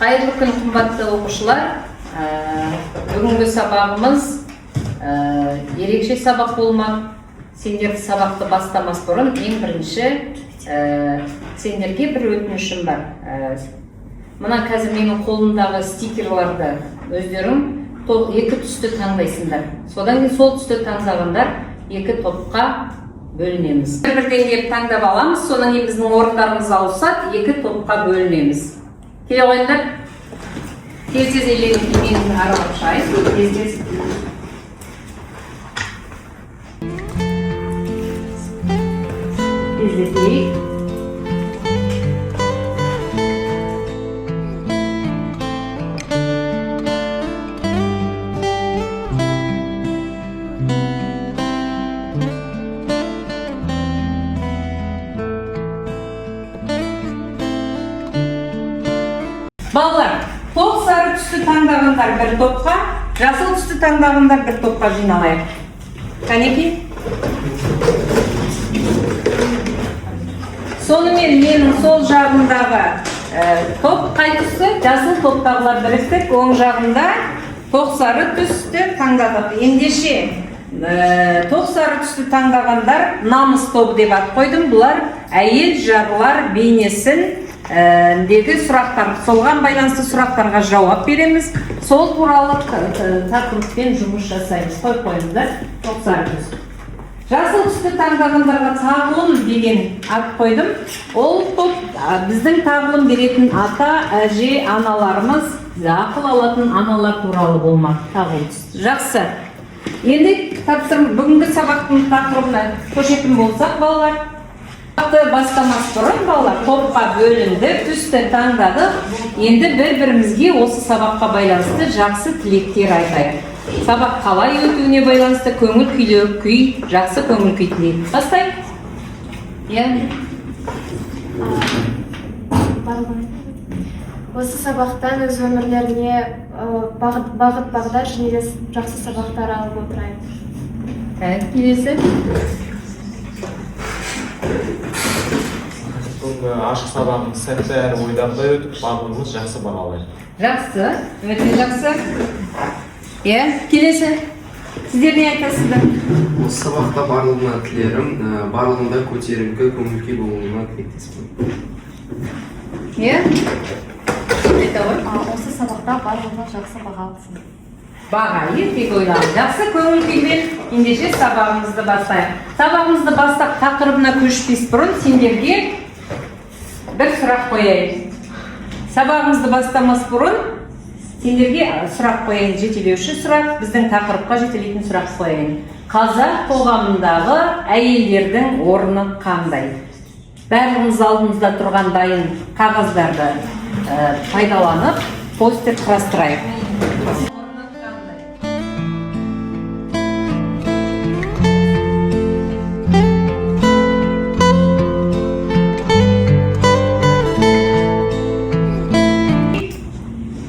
Қайырлы күн, қымбатты оқушылар. Бүгінгі сабағымыз ерекше сабақ болмақ. Сендерді сабақты бастамас бұрын ең бірінші сендерге бір өтінішім бар. Мына қазір менің қолымдағы стикерларды өздерің екі түсті таңдайсыңдар. Содан кейін сол түсті таңдағандар екі топқа бөлінеміз. Бір-бірден келіп таңдап аламыз, содан кейін біздің орындарымыз ауысады, екі топқа бөлінеміз. Келе қойыңдар. Тез-тез менің аралап шайын. Тез-тез. Тездетейік. Балалар, тоқ сары түсті таңдағандар бір топқа, жасыл түсті таңдағандар бір топқа жиналайық. Қанеки? Сонымен менің сол жағындағы топ қай түсті? Жасыл топтағылар біріктік, оң жағында тоқ сары түсті таңдадық. Ендеше тоқ сары түсті таңдағандар намыс тобы деп ат қойдым. Бұлар әйел жарлар бейнесін дегі сұрақтар, солған байланысты сұрақтарға жауап береміз. Сол туралы тақырыппен жұмыс жасаймыз. Қойыңыздар, тоқ сары түс. Жасыл түсті таңдағандарға тағылым деген ат қойдым. Ол топ біздің тағылым беретін ата, әже, аналарымыз, ақыл алатын аналар туралы болмақ. Тағылым түсті. Жақсы. Енді бүгінгі сабақтың тақырыбына көшетін болсақ, балалар, бастамас бұрын балалар топқа бөлінді, түсті таңдадық. Енді бір-бірімізге осы сабаққа байланысты жақсы тілектер айтайық. Сабақ қалай өтуіне байланысты көңіл күй, жақсы көңіл күй тілейік. Бастайық. Осы сабақтан өз өмірлеріне бағыт-бағдар және жақсы сабақтар алып отырайық. Келесі. Бүгінгі ашық сабағымыз сәтті әрі ойдағыдай өтіп, барлығымыз жақсы бағалайық. Жақсы, өте жақсы. Келесі. Сіздер не айтасыздар? Осы сабақта барлығына тілерім, барлығында көтеріңкі, көңіл-күй болуына тілектеспін. Осы сабақта барлығына жақсы баға алсын. Баға, ертек ойлауы. Жақсы көңіл күймен ендеше сабағымызды бастайық. Сабағымызды бастап тақырыбына көшпес бұрын сендерге бір сұрақ қояйын. Сабағымызды бастамас бұрын сендерге сұрақ қояйын, жетелеуші сұрақ, біздің тақырыпқа жетелейтін сұрақ қояйын. Қазақ қоғамындағы әйелдердің орны қандай? Бәріміз алдымызда тұрған дайын қағаздарды пайдаланып, постер құрастырайық.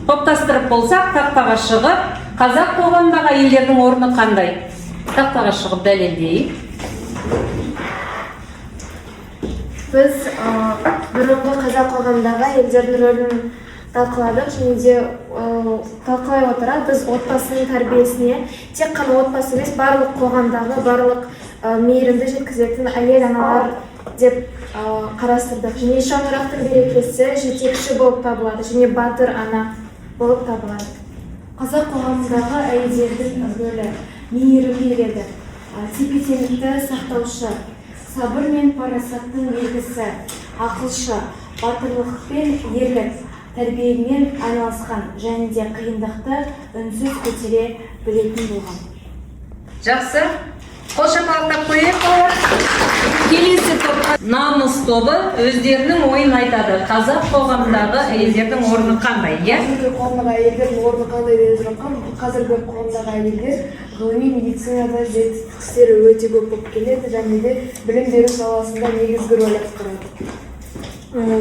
Топтастырып болсақ, тақтаға шығып, қазақ қоғамындағы әйелдердің орны қандай? Тақтаға шығып дәлелдейік. Біз бұрынғы қазақ қоғамындағы әйелдердің рөлін талқыладық және де талқылай отыра біз отбасының тәрбиесіне тек қана отбасы емес, барлық қоғамдағы барлық мейірімді жеткізетін әйел аналар деп қарастырдық. Және шаңырақтың берекесі жетекші болып табылады және батыр ана болып табылады. Қазақ қоғамындағы әйелдердің рөлі мейірім береді, тепе-теңдікті сақтаушы, сабыр мен парасаттың белгісі, ақылшы, батырлық пен ерлік, тәрбиемен айналысқан және де қиындықты үнсіз көтере білетін болған. Жақсы. Қол шапалақтап қояйық. Келесі топқа намыс тобы өздерінің ойын айтады. Қазақ қоғамындағы әйелдердің орны қандай? Қазіргі қоғамдағы әйелдердің орны қандай деп жатқан, қазіргі қоғамдағы әйелдер ғылыми медицинада жетістіктері өте көп болып келеді және де білім беру саласында негізгі рөл атқарады.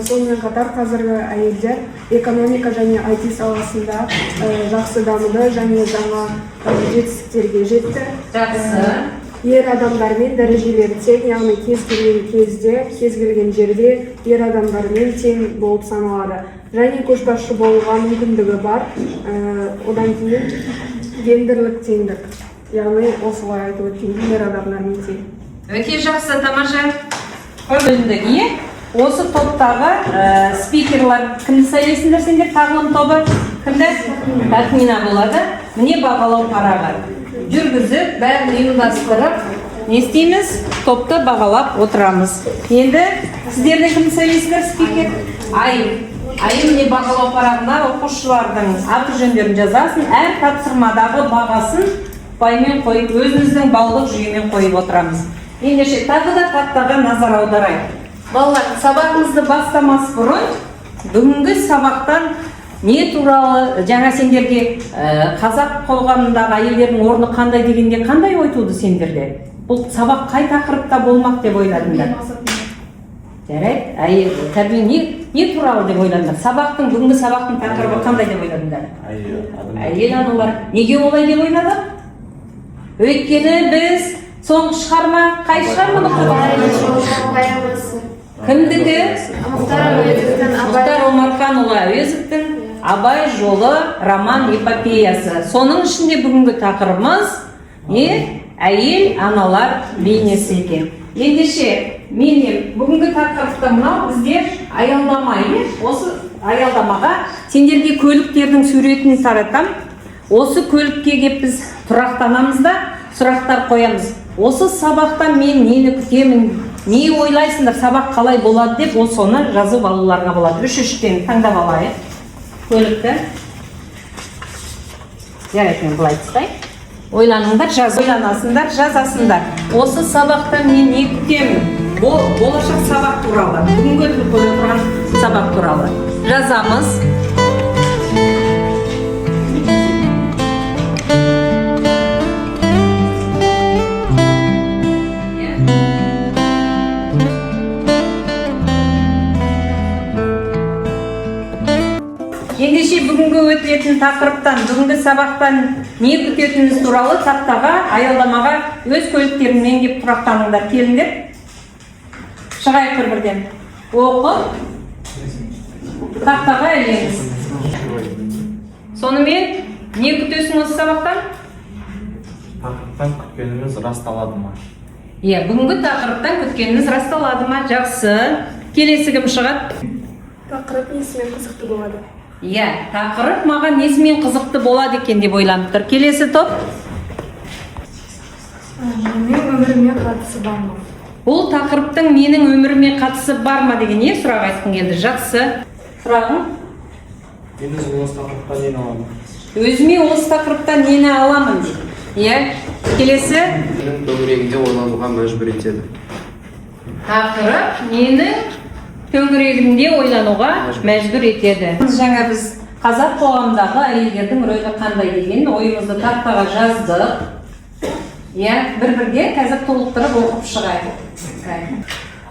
Сонымен қатар қазіргі әйелдер экономика және IT саласында жақсы дамыды және жаңа жетістіктерге жетті. Жақсы. Ер адамдармен дәрежелері тең, яғни кез келген кезде, кез келген жерде ер адамдармен тең болып саналады. және көшбасшы болуға мүмкіндігі бар. Одан кейін гендерлік теңдік, яғни осылай айтып өткендей ер адамдар мен тең. Өте жақсы, тамаша. Бөліндік, иә? Осы топтағы спикерлар кімді сайлайсыңдар сендер? Тағылым тобы кімді? Тахмина болады. Міне бағалау парағы. Жүргізіп, бәрін ұйымдастырып, не істейміз? Топты бағалап отырамыз. Енді сіздерді кімді сайлайсыңдар спикер? Айым не бағалау парағына оқушылардың аты жөндерін жазасын, әр тапсырмадағы бағасын баймен қойып, өзіміздің балдық жүйемен қойып отырамыз. Ендеше тағы да тақтаға назар аударайық. Балалар, сабағымызды бастамас бұрын, бүгінгі сабақтан не туралы жаңа сендерге қазақ қоғамындағы әйелдердің орны қандай дегенде қандай ой туды сендерде? Бұл сабақ қай тақырыпта болмақ деп ойладыңдар? Жарайды, әйел тәрбие не туралы деп ойладыңдар? Бүгінгі сабақтың тақырыбы қандай деп ойладыңдар? Әйел аналар. Неге олай деп ойладық? Өйткені біз соңғы шығарма, қай шығарманы оқыдық? Кімдікі? Мұхтар Омарханұлы Әуезовтің Абай жолы роман эпопеясы. Соның ішінде бүгінгі тақырыбымыз әйел аналар бейнесі екен. Ендеше, менен бүгінгі тақырыпта мынау бізде аялдама, осы аялдамаға сендерге көліктердің суретін таратам. Осы көлікке кеп біз тұрақтанамыз да сұрақтар қоямыз. Осы сабақтан мен нені күтемін, не ойлайсыңдар, сабақ қалай болады деп, соны жазып алуларға болады. 3-3-тен таңдап алайық көлікті. Жарайды, мен бұлай тұстай. Ойланыңдар, ойланасыңдар, жазасыңдар. Осы сабақтан мен не күтемін? Болашақ сабақ туралы, бүгінгі тұрған сабақ туралы. Жазамыз. Ендеше бүгінгі өтетін тақырыптан, бүгінгі сабақтан не күтетініміз туралы тақтаға, аялдамаға өз көліктеріңмен кеп тұрақтаныңдар. Келіңдер. Шығайық бір-бірден. Оқып, тақтаға ілеміз. Сонымен, не күтесің осы сабақтан? Тақырыптан күткеніміз расталады ма? Бүгінгі тақырыптан күткеніміз расталады ма? Жақсы. Келесі кім шығады? Тақырып несімен қызықты болады? Тақырып маған несімен қызықты болады екен деп ойланып тұр. Келесі топ? Менің өміріме қатысы бар ма? Бұл тақырыптың менің өміріме қатысы бар ма деген сұрақ айтқың келді. Жақсы. Сұрағың? Мен өзіме осы тақырыптан нені аламын? Өзіме осы тақырыптан нені аламын дейді. Келесі? Менің төңірегінде ойлануға мәжбүр етеді. Тақырып менің төңірегінде ойлануға мәжбүр етеді. Жаңа біз қазақ қоғамындағы әйелдердің рөлі қандай деген ойымызды тақтаға жаздық. Бір-бірге қазір толықтырып оқып шығайық.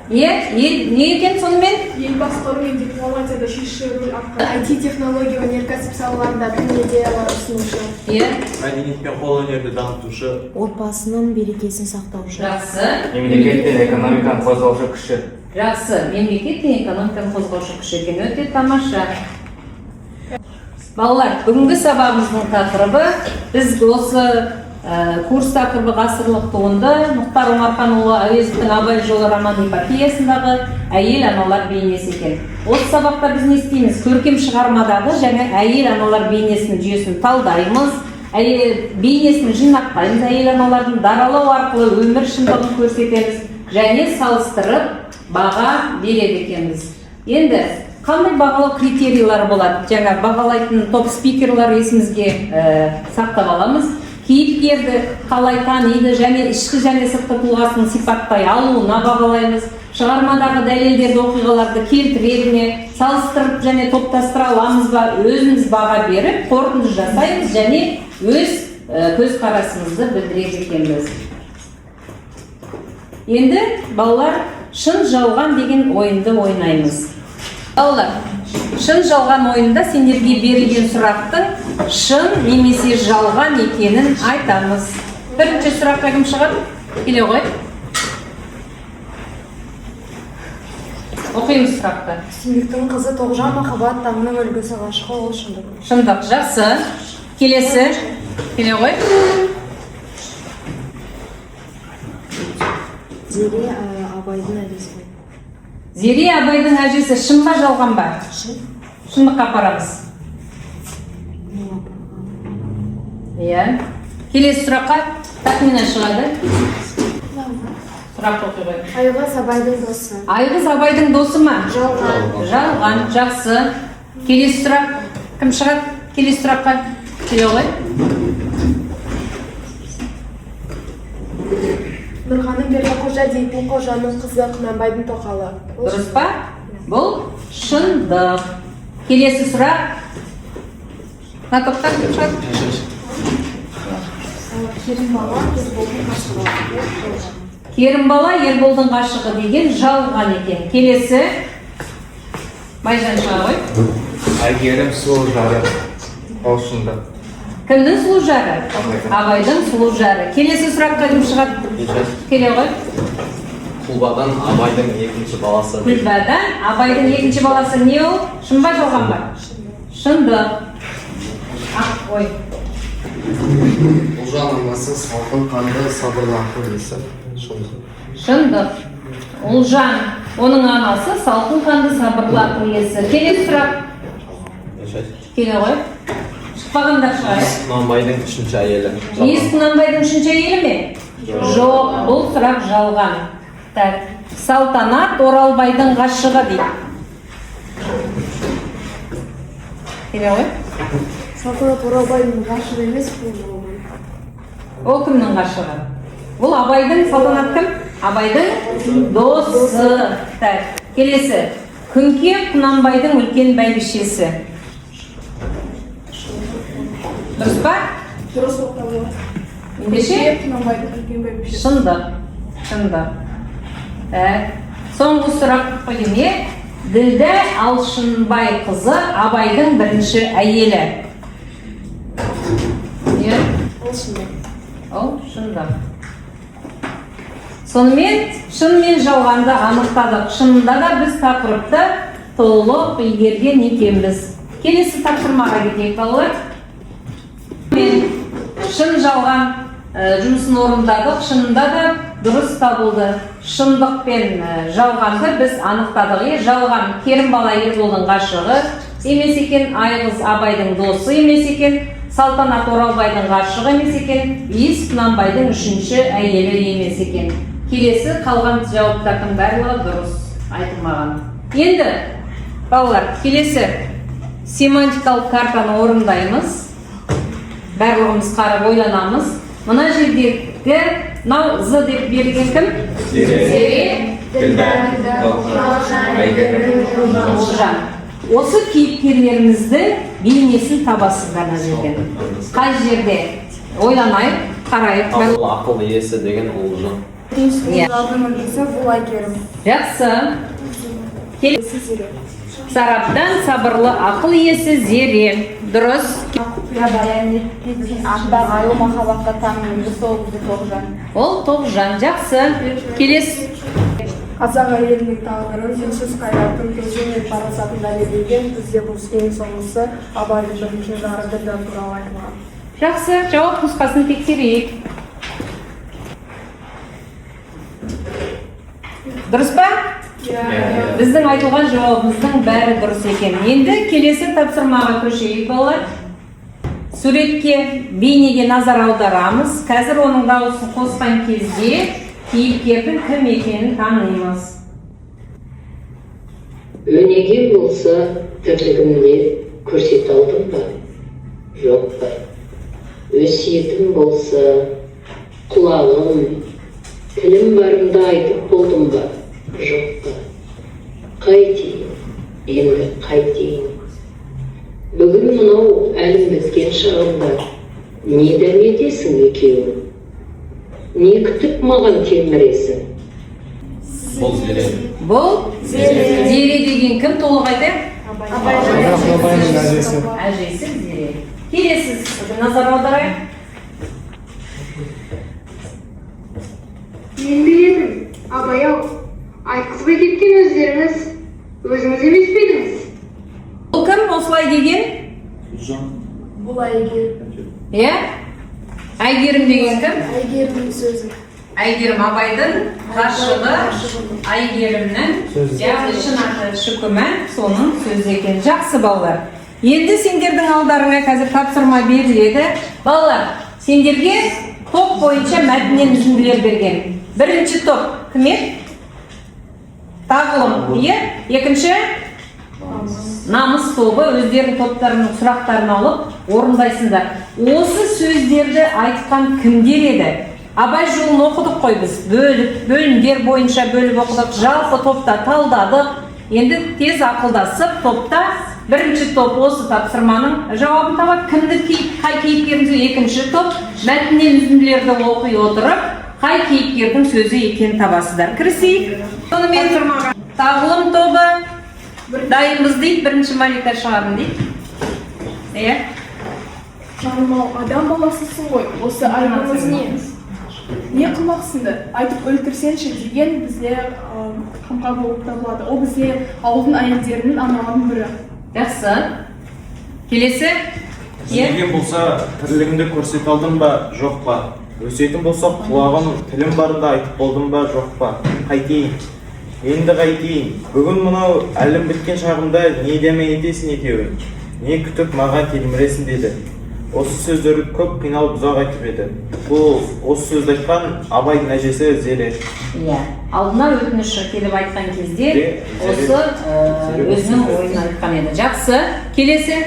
Не екен сонымен? Ел басқару мен дипломатияда шешуші рөл атқарады. IT-технология өнеркәсіп салаларында тың идеялар ұсынушы. Мәдениет пен қолөнерді дамытушы. Отбасының берекесін сақтаушы. Жақсы. Мемлекет пен экономиканы қозғаушы күші. Жақсы. Мемлекет пен экономиканы қозғаушы күші екен. Өте тамаша. Балалар, бүгінгі сабағымыздың тақырыбы біз осы курс тақырыбы ғасырлық туынды Мұхтар Омарханұлы Әуезовтің Абай жолы роман эпопеясындағы әйел аналар бейнесі екен. Осы сабақта біз не істейміз? Көркем шығармадағы және әйел аналар бейнесінің жүйесін талдаймыз, бейнесін жинақтаймыз, әйел аналардың даралау арқылы өмір шындығын көрсетеміз және салыстырып баға береді екенбіз. Енді қандай бағалау критериялары болады? Жаңа бағалайтын топ спикерлар есімізге сақтап аламыз. Кейіпкерді қалай таниды және ішкі және сыртқы тұлғасын сипаттай алуына бағалаймыз. Шығармадағы дәлелдерді, оқиғаларды келтіреді ме, салыстырып және топтастыра аламыз ба, өзіміз баға беріп, қорытынды жасаймыз және өз көзқарасымызды білдіреді екенбіз. Енді балалар шын жалған деген ойынды ойнаймыз. Балалар, шын жалған ойында сендерге берілген сұрақтың шын немесе жалған екенін айтамыз. Бірінші сұраққа кім шығады? Келе ғой. Оқимыз сұрақты. Сүйіктің қызы Тоғжан махаббат таңның үлгісі ғашығы ол шындық. Шындық, жақсы. Келесі. Келе ғой. Зере Абайдың әжесі. Зере Абайдың әжесі шын ба, жалған ба? Шындыққа апарамыз. Иә. Келесі сұраққа тақмина шығады. Сұрақ оқи ғой. Айғыз Абайдың досы. Айғыз Абайдың досы ма? Жалған. Жалған, жақсы. Келесі сұрақ. Кім шығады? Келесі сұраққа. Келе ғой. Нұрғаным Бердіқожа дейтін қожаның қызы Құнанбайдың тоқалы. Дұрыс па? Бұл шындық. Келесі сұрақ. На тоқтар кім шығады? Керімбала Ерболдың ғашығы деген жалған екен. Келесі. Байжан шыға ғой. Әйгерім сұлу жары. Ол шындық. Кімнің сұлу жары? Абайдың сұлу жары. Келесі сұраққа кім шығады? Келе ғой. Құлбадан Абайдың екінші баласы. Күлбадан Абайдың екінші баласы не ол? Шын ба, жалған ба? Шындық. Ой. Ұлжан анасы салқын қанды сабырлы ақыл иесі. Шындық. Ұлжан, оның анасы салқын қанды сабырлы ақыл иесі. Келесі сұрақ. Келе ғой. Шықпағандар шығар. Құнанбайдың үшінші әйелі. Иіс Құнанбайдың үшінші әйелі ме? Жоқ, бұл сұрақ жалған. Так, Салтанат Оралбайдың ғашығы дейді. Келе ғой. Салтанат Оралбайдың ғашығы емес бұл. Ол кімнің ғашығы? Бұл Абайдың, Салтанат кім? Абайдың досы. Так, келесі. Күнке Құнанбайдың үлкен бәйбішесі. Дұрыс па? Дұрыс оқылды. Ендеше? Құнанбайдың үлкен бәйбішесі. Шындық. Шындық. Так, соңғы сұрақ қойыне. Ділдә Алшынбай қызы Абайдың бірінші әйелі. Не? Ол шындық. Ол шындық. Сонымен шын мен жалғанды анықтадық. Шынында да біз тақырыпты толық игерген екенбіз. Келесі тапсырмаға кетейік, балалар. Мен шын жалған жұмысын орындадық. Шынында да дұрыс табылды. Шындық пен жалғанды біз анықтадық. Жалған Керімбала Ерболдың ғашығы емес екен, Айғыз Абайдың досы емес екен, Салтанат Оралбайдың ғашығы емес екен, Иіс Құнанбайдың үшінші әйелі емес екен. Келесі қалған жауаптардың барлығы дұрыс айтылмаған. Енді, балалар, келесі семантикалық картаны орындаймыз. Барлығымыз қарап ойланамыз. Мына жердегі з деп берген кім? Зере, Ұлжан. Осы кейіпкерлеріміздің бейнесін табасыздар мына жерден. Қай жерде? Ойланайық, қарайық. Ақыл иесі деген Ұлжан. Алдың үлгісі бұл Айгерім. Жақсы. Сарабдан сабырлы ақыл иесі Зере. Дұрыс. Аю махаббатқа таңның үлгісі ол Тоғжан. Ол Тоғжан. Жақсы. Келесі. Қазақ әйелінің тағдырын сенсіз қайраттың төзі мен парасатын дәлелдеген бізде бұл ең соңғысы Абайдың бірінші жары Ділдә туралы айтылған. Жақсы. Жауап нұсқасын тексерейік. Дұрыс па? Біздің айтылған жауабымыздың бәрі дұрыс екен. Енді келесі тапсырмаға көшейік, балалар. Суретке, бейнеге назар аударамыз. Қазір оның дауысын қосқан кезде кейіпкердің кім екенін танимыз. Өнеге болса, тірлігімде көрсете алдым ба? Жоқ па? Өсиетім болса, құлағым, тілім барымда айтып болдым ба? Жоқ па? Қайтейін, енді қайтейін. Бүгін мынау әлім біткен шағында не дәметесің екеуің? Не күтіп маған телміресің? Бұл Зере. Бұл Зере деген кім? Толық айтайық? Абайдың әжесі. Әжесі Зере. Келесі назар аударайық. Мен де едім, Абай-ау, айтқызбай кеткен өздеріңіз. Өзіңіз емес пе едіңіз? Бұл кім осылай деген? Бұл Әйгерім. Иә? Әйгерім деген кім? Әйгерімнің сөзі. Әйгерім Абайдың ғашығы, Әйгерімнің яғни шын аты Шүкіман, соның сөзі екен. Жақсы балалар. Енді сендердің алдарыңа қазір тапсырма беріледі. Балалар, сендерге топ бойынша мәтіннен үзінділер берген. Бірінші топ кім еді? Тағылым, иә? Екінші намыс тобы, өздерінің топтарының сұрақтарын алып орындайсыңдар. Осы сөздерді айтқан кімдер еді? Абай жолын оқыдық қой біз. Бөлімдер бойынша бөліп оқыдық, жалпы топта талдадық. Енді тез ақылдасып топта бірінші топ осы тапсырманың жауабын табады. Кімді қай кейіпкердің екінші топ мәтіннен үзінділерді оқи отырып, қай кейіпкердің сөзі екенін табасыздар. Кірісейік. Сонымен тағылым тобы дайынбыз дейді, бірінші Малика шығарым дейді. Иә? Жаным-ау, адам баласысың ғой, осы айбымыз не? Не қылмақсыңды? Айтып өлтірсенші деген бізде қамқа болып табылады. Ол бізде ауылдың әйелдерінің аналарының бірі. Жақсы. Келесі? Өлген болса, тірлігімді көрсет алдым ба, жоқ па? Өсетім болса, құлағым, тілім барында айтып болдым ба, жоқ па? Қайтейін. Енді қайтейін. Бүгін мынау әлім біткен шағымда не деме етесің екеуің? Не күтіп маған телміресің деді. Осы сөздерді көп қиналып ұзақ айтып еді. Бұл осы сөзді айтқан Абайдың әжесі Зере. Иә. Алдына өтініш келіп айтқан кезде осы өзінің ойын айтқан еді. Жақсы. Келесі?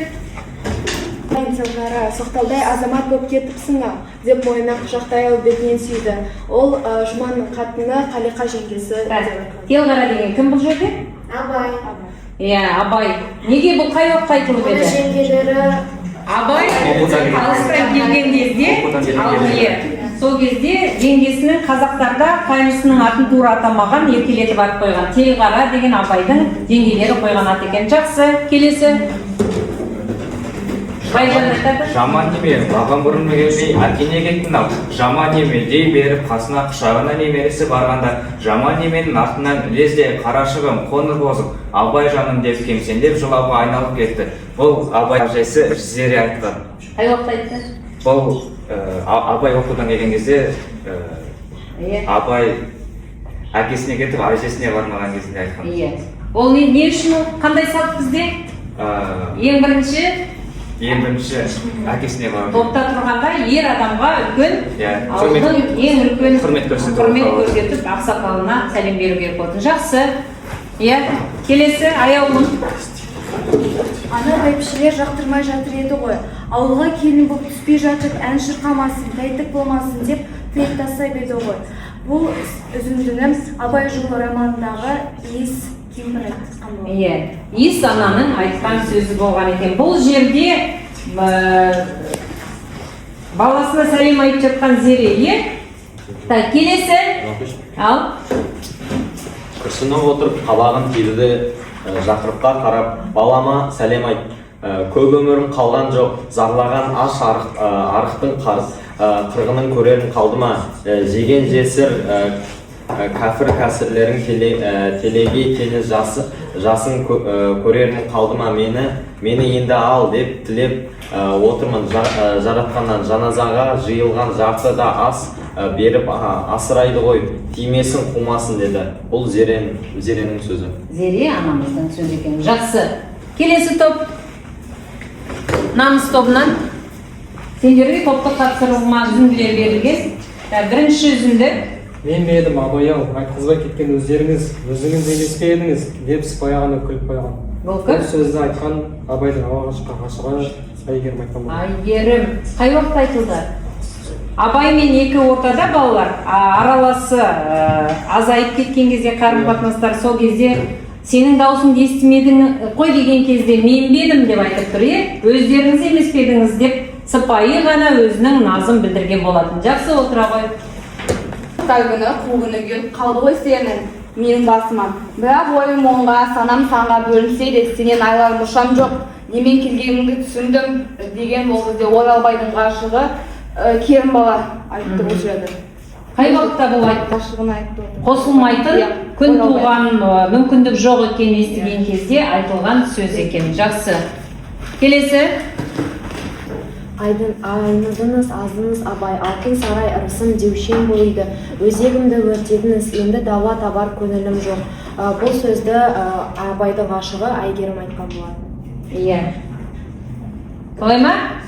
Сыңары соқталдай азамат болып кетіпсің-ау деп мойнына құшақтай алып бетінен сүйді. Ол Жұманның қатыны Қалиқа жеңгесі. Телғара деген кім бұл жерде? Абай. Иә, Абай. Неге бұл қай уақытта айтылып еді? Жеңгелері Абай алыстан келген кезде, сол кезде жеңгесінің қазақтарда қайнысының атын тура атамаған, еркелетіп ат қойған. Телғара деген Абайдың жеңгелері қойған ат екен. Жақсы. Келесі? Жаман неме, маған бұрын келмей, әкене кеттің-ау. Жаман неме дей беріп, қасына құшағына немересі барғанда, жаман неменің артынан лезде қарашығым, қоңыр бозып, Абай жаным деп кемсендеп жылауға айналып кетті. Бұл Абай әжесі Зере айтқан. Қай уақытта айтты? Бұл Абай оқудан келген кезде, Абай әкесіне кетіп, әжесіне бармаған кезінде айтқан. Ол не үшін қандай салт бізде? Ең бірінші әкесіне барып. Топта тұрғанда ер адамға үлкен ауылдың ең үлкен құрмет көрсетіп ақсақалына сәлем беру керек болатын. Жақсы. Иә, келесі аяулым. Ана бәйбішелер жақтырмай жатыр еді ғой. Ауылға келін болып түспей жатып, ән шырқамасын, тәйтік болмасын деп тыйып тастай беді ғой. Бұл үзіндінің Абай жолы романындағы иіс кемпір айтқан болды. Иә, иіс ананың айтқан сөзі болған екен. Бұл жерде баласына сәлем айтып жатқан Зере, иә? Келесі. Ал. Күрсініп отырып қабағын түйді, жақырыққа қарап, балама сәлем айт. Көп өмірім қалған жоқ, зарлаған аш арықтың қырғының көрерін қалды ма? Жеген жесір кәфір кәсірлерің телеге келі жасын көрерін қалды ма? Мені енді ал деп тілеп отырмын. Жаратқаннан жаназаға жиылған жарты да ас беріп асырайды ғой, тимесін қумасын деді. Бұл Зеренің сөзі. Зере анамыздың сөзі екен. Жақсы. Келесі топ. Намыс тобынан сендерге топтық тапсырма үзінділер берілген. Бірінші үзінді. Мен едім Абай-ау, айтқызбай кеткен өзіңіз емес пе едіңіз деп сыпайы ғана күліп қойған. Бұл кім? Бұл сөзді айтқан Абайдың алғашқы ғашығы Әйгерім айтқан болды. Әйгерім. Қай уақытта айтылды? Абаймен екі ортада балалар араласы азайып кеткен кезде қарым-қатынастар, сол кезде сенің даусыңды естімедің қой деген кезде мен бедім деп айтып тұр, өздеріңіз емес педіңіз деп сыпайы ғана өзінің назым білдірген болатын. Жақсы, отыра ғой. Күні қуғыны келіп қалды ғой сенің менің басыма. Бірақ ойым оңға, санам санға бөлінсе де сенен айлар мұшам жоқ. Немен келгеніңді түсіндім деген ол кезде Оралбайдың ғашығы Керімбала айтты бұл жерде. Қай уақытта бұл айтты? Ашығын айтты. Қосылмайтын Иә, күн ойлау туған мүмкіндік жоқ екен естіген кезде айтылған сөз екен. Жақсы. Келесі. Айныдыңыз, аздыңыз абай, алтын сарай ырысым деушен болыйды. Өзегімді өртедіңіз, енді дауа табар көңілім жоқ. Бұл сөзді абайдың ғашығы Әйгерім айтқан болатын. Иә. Солай ма?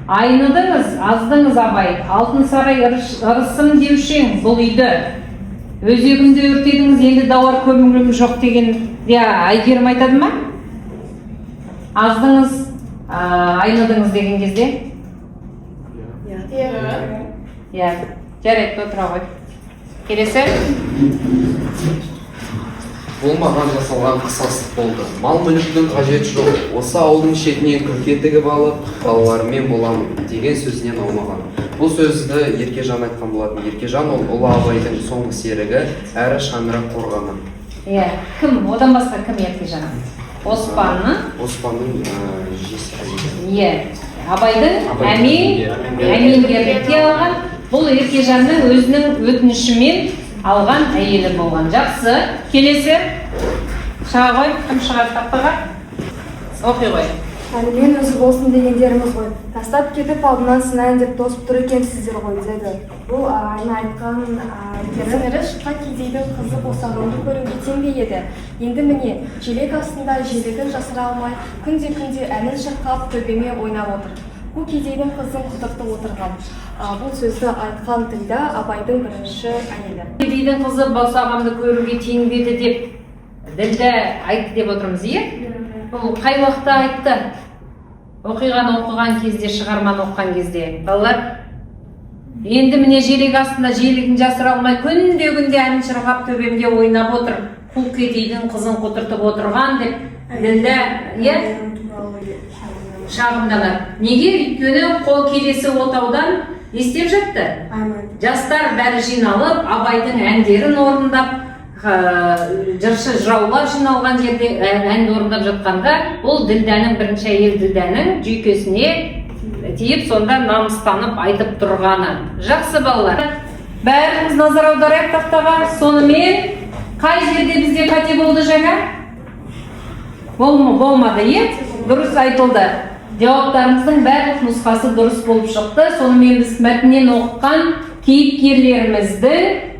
Айныдыңыз, аздыңыз абай, алтын сарай ырысым деушен бұл үйді. Өзегімді өртедіңіз, енді дауа көңілім жоқ деген Әйгерім айтады ма? Аздыңыз, айныдыңыз деген кезде? Иә, жарайды, отыра ғой. Келесі? Бұл маған жасалған қысастық болды. Мал мүліктің қажеті жоқ. Осы ауылдың шетінен күрке тігіп алып, балаларыммен боламын деген сөзінен аумаған. Бұл сөзді Еркежан айтқан болатын. Еркежан ол ұлы абайдың соңғы серігі, әрі шаңырақ қорғаны. Иә, кім? Одан басқа кім Еркежан? Оспанның жесірі. Иә, абайдың әмеңгерлікке алған, бұл Еркежанның өзінің өтінішімен алған әйелі болған. Жақсы. Келесі. Шыға ғой, кім шығар тақтаға? Оқи ғой. Мен өзі болсын дегендеріміз ғой. Тастап кетіп алдынан сынайын деп тосып тұр екенсіздер ғой деді. Бұл Айна айтқан Сіңірі шыққа кедейдің қызы босағанды көруге тең бе еді. Енді міне, желек астында желегін жасыра алмай, күнде әнін шырқап төбеме ойнап отыр. Бұл кедейдің қызын құтыртып отырған. Бұл сөзді айтқан Ділдә Абайдың бірінші әйелі. Кедейдің қызы босағанды көруге тең бе еді деп Ділдә айтты деп отырмыз, иә? Бұл қай уақытта айтты? Оқыған кезде, шығарманы оқыған кезде. Балалар, енді міне желек астында желегін жасыра алмай, күнде әнін шырқап төбемде ойнап отыр. Қу кедейдің қызын құтыртып отырған деп Ділдә, иә? Шағымданар. Неге? Өйткені қол келесі отаудан естеп жатты. Жастар бәрі жиналып, Абайдың әндерін орындап, жыршы жыраулар жиналған жерде әнді орындап жатқанда, ол Ділдәнің, бірінші әйел Ділдәнің жүйкесіне тиіп, сонда намыстанып айтып тұрғаны. Жақсы балалар. Бәріміз назар аударайық тақтаға. Сонымен қай жерде бізде қате болды жаңа? Болмады, е? Дұрыс айтылды. Жауаптарымыздың барлық нұсқасы дұрыс болып шықты. Сонымен біз мәтіннен оқыған кейіпкерлеріміздің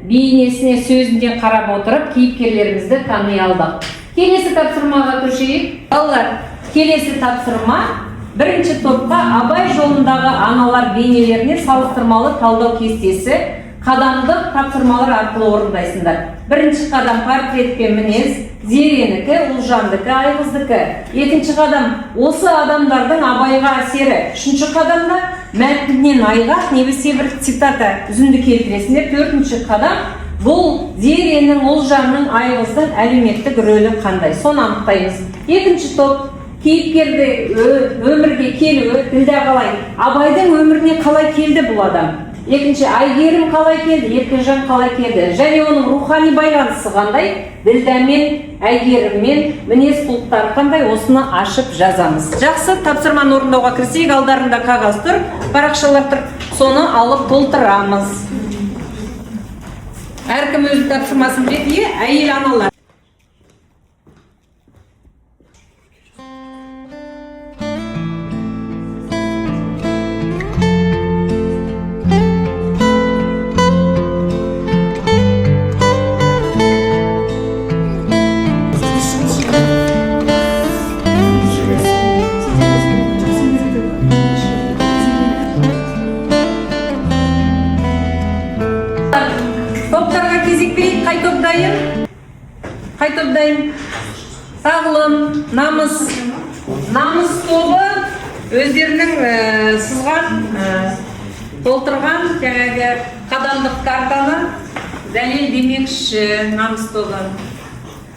бейнесіне сөзінде қарап отырып, кейіпкерлерімізді тани алдық. Келесі тапсырмаға көшейік. Балалар, келесі тапсырма бірінші топқа Абай жолындағы аналар бейнелеріне салыстырмалы талдау кестесі қадамдық тапсырмалар арқылы орындайсыңдар. Бірінші қадам портрет пен мінез, Зеренікі, Ұлжандікі, Айғыздікі. Екінші қадам осы адамдардың Абайға әсері. Үшінші қадамда мәтіннен айғақ немесе бір цитата үзінді келтіресіңдер. Төртінші қадам бұл Зеренің, Ұлжанның, Айғыздың әлеуметтік рөлі қандай? Соны анықтаймыз. Екінші топ кейіпкерді өмірге келуі, Ділдә қалай? Абайдың өміріне қалай келді бұл адам? Екінші, Әйгерім қалай келді, Еркежан қалай келді? Және оның рухани байланысы қандай? Ділдәмен, Әйгеріммен мінез құлықтары қандай? Осыны ашып жазамыз. Жақсы, тапсырманы орындауға кірісейік. Алдарында қағаз тұр, парақшалар тұр. Соны алып толтырамыз. Әркім өз тапсырмасын біледі, әйел аналар. Қай топ дайын? Сағылым, намыс тобы өздерінің сызған, толтырған жаңағы қадамдық картаны дәлел демекші намыс тобы.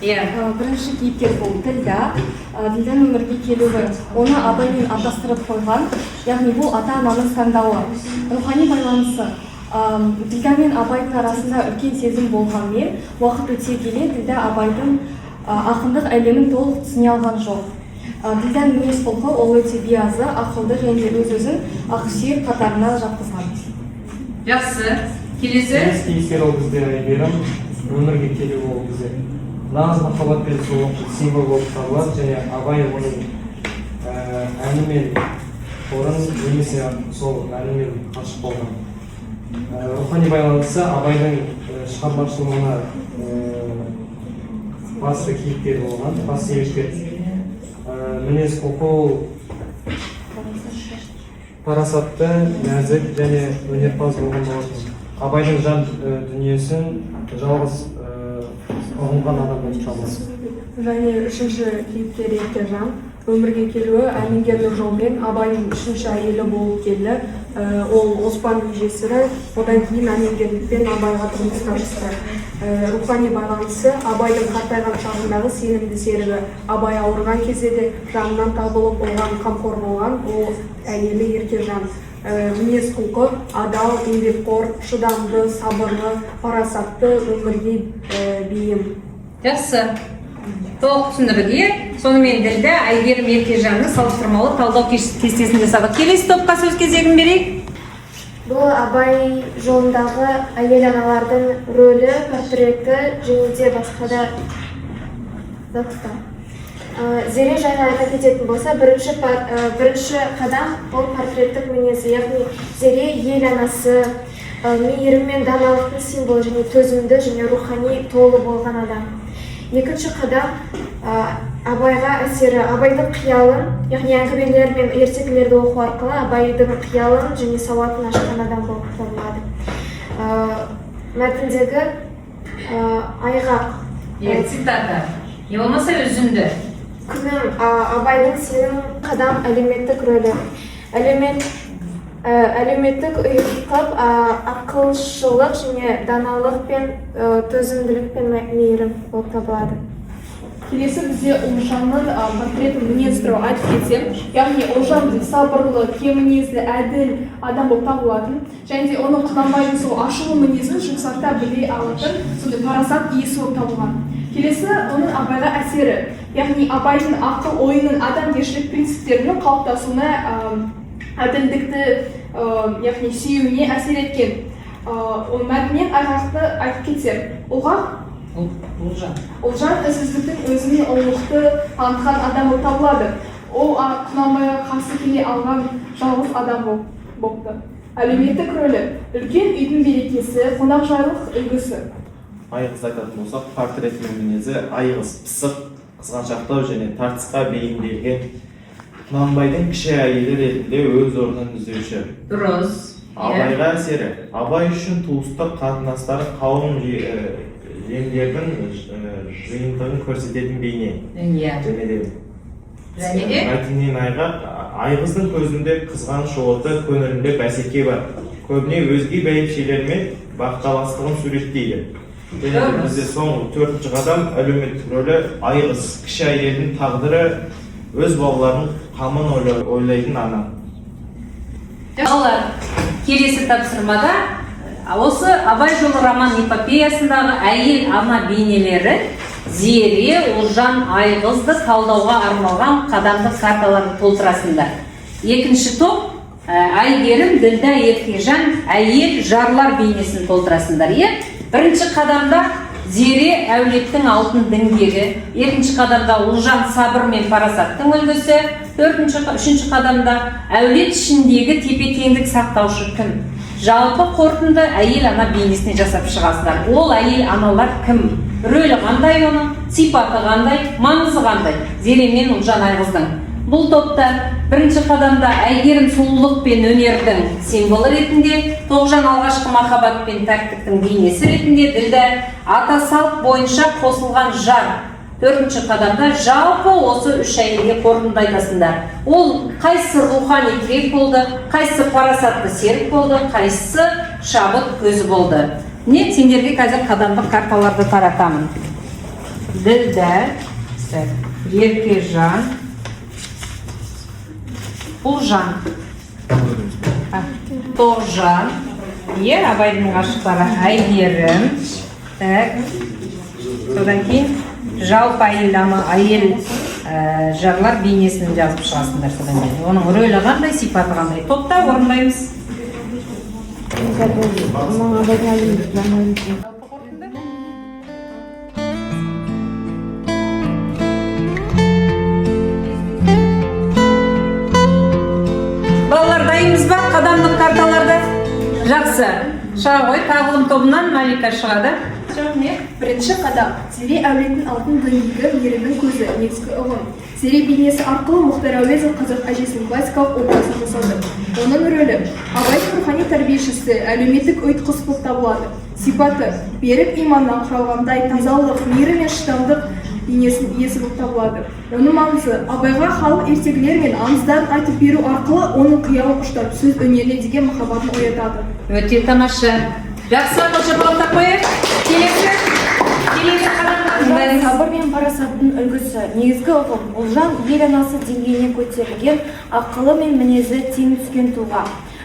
Бірінші кейіпкер бұл Ділдә. Ділдәнің өмірге келуі, оны Абаймен атастырып қойған, яғни бұл ата-ананың таңдауы, рухани байланысы. Ділдә мен Абайдың арасында үлкен сезім болғанмен, уақыт өте келе Ділдә Абайдың ақындық әлемін толық түсіне алған жоқ. Ділдәнің мінез құлқы ол өте биязы, ақылды және өз-өзін ақсүйек қатарына жатқызған. Жақсы. келесі кейіпкер ол бізде Әйгерім, өмірге келу ол бізде нағыз махаббат пен сұлулықтың символы болып табылады және абай оның әнімен орын немесе сол әнімен ашық болған. Рухани байланысы абайдың шығармашылығына басты кейіпкер болған, басты себепкер. Мінез құлқы парасатты, нәзік және өнерпаз болған болатын. Абайдың жан дүниесін жалғыз ұғынған адам болып табылады. Және үшінші кейіпкер Еркежан өмірге келуі әмеңгерлік жолмен абайдың үшінші әйелі болып келді. Ол Оспан жесірі, одан кейін әмеңгерлікпен абайға тұрмысқа шықты. Рухани байланысы абайдың қартайған шағындағы сенімді серігі. Абай ауырған кезде де жанынан табылып оған қамқор болған ол әйелі Еркежан. Мінез құлқы адал, еңбекқор, шыдамды, сабырлы, парасатты, өмірге бейім. жақсы. Толық түсіндіруге сонымен Ділдә Әйгерім Еркежанды салыстырмалы талдау кестесін жасадық. Келесі топқа сөз кезегін берейік. Бұл абай жолындағы әйел аналардың рөлі, портреті және де басқа да заттар. Зере жайлы айта кететін болса, бірінші қадам ол портреттік мінезі, яғни Зере ел анасы, мейірім мен даналықтың символы және төзімді және рухани толы болған адам. Екінші қадам абайға әсері, абайдың қиялын, яғни әңгімелер мен ертегілерді оқу арқылы абайдың қиялын және сауатын ашқан адам болып табылады. Мәтіндегі айғақ. Цитата. Не болмаса үзінді. Күнім, абайдың сенің қадам әлеуметтік рөлі. Әлеуметтік ұйқып ақылшылық және даналық пен төзімділік пен мейірім болып табылады. Келесі бізде Ұлжанның портретін мінез туралы айтып кетсем, яғни Ұлжан сабырлы, кемінезді, әділ адам болып табылатын, және де оның Құнанбайдың сол ашылу мінезін жұмсарта біле алатын, сондай парасат иесі болып табылған. Келесі оның абайға әсері, яғни абайдың ақыл ойының адамгершілік принциптерінің қалыптасуына, әділдікті, яғни сүюіне әсер еткен. Оның мәтінен айғақты айтып кетсем, Ұлжан ізсіздіктің өзіне ұлылықты танытқан адам болып табылады. Ол Құнанбайға қарсы келе алған жалғыз адам болды. Әлеуметтік рөлі, үлкен үйдің берекесі, қонақжайлық үлгісі. Айғыз айтатын болсақ, портретінің мінезі айғыз, пысық, қызғаншақтау және тартысқа бейімделген Құнанбайдың кіші әйелі ретінде өз орнын іздеуші. Дұрыс. Абайға әсері, абай үшін туыстық қатынастары қауым жеңдердің жиынтығын көрсететін бейне. Және де мәтіннен айғыздың көзінде қызғаныш оты, көңілінде бәсеке бар. Көбіне өзге бәйбішелермен бақталастығын суреттейді. Бізде соңғы төртінші қадам әлеуметтік рөлі айғыз, кіші әйелдің тағдыры, өз балаларының қамын ойлайтын ана. Келесі тапсырмада осы Абай жолы роман эпопеясындағы әйел ана бейнелері Зере, Ұлжан, Айғызды талдауға арналған қадамдық карталарды толтырасыңдар. Екінші топ Әйгерім, Ділдә, Еркежан, әйел жарлар бейнесін толтырасыңдар. Бірінші қадамда Зере әулеттің алтын діңгегі, екінші қадамда Ұлжан сабыр мен парасаттың үлгісі, үшінші қадамда әулет ішіндегі тепе-теңдік сақтаушы кім? Жалпы қорытынды әйел ана бейнесіне жасап шығасыздар. Ол әйел аналар кім? Рөлі қандай оның? Сипаты қандай? Маңызы қандай? Зере мен Ұлжан Айғыздың. Бұл топта бірінші қадамда Әйгерім сұлулық пен өнердің символы ретінде, Тоғжан алғашқы махаббат пен тәктіктің бейнесі ретінде, Ділдә ата салт бойынша қосылған жар. Төртінші қадамда жалпы осы үш әйелге қорытынды айтасыңдар. Ол қайсысы рухани тірек болды, қайсысы парасатты серік болды, қайсысы шабыт көзі болды. Сендерге қазір қадамдық карталарды таратамын. Ділдә, Еркежан, Ұлжан, Тоғжан, Абайдың ғашықтары Әйгерім, содан кейін жалпы әйел жарлар бейнесін жазып шығасыңдар. Оның рөлі қандай, сипаты қандай? Топта орындаймыз. Балалар дайынбыз ба? Қадамдық карталарды жақсы. Шыға ғой, тағылым тобынан Малика шығады. Бірінші қадам. Зере әулеттің алтын дөңгегі, ерінің көзі, негізгі ұғым. Зере бейнесі арқылы Мұхтар Әуезов қазақ әжесінің классикалық образын жасады. Оның рөлі абайдың рухани тәрбиешісі, әлеуметтік ұйытқысы болып табылады. Сипаты берік иманнан құралғандай тазалық, мейірім мен шыдамдық бейнесінің иесі болып табылады. Оның маңызы абайға халық ертегілер мен аңыздарын айтып беру арқылы оның қиялын ұштап сөз өнеріне деген махаббатын оятады. Өте тамаша. Жақсы, қошып алып қойып. Келесі қадамға. Сабыр мен парасаттың үлгісі, негізгі ұғым. Ұлжан ел анасы деңгейіне көтерілген, ақылы мен мінезі тең түскен тұлға.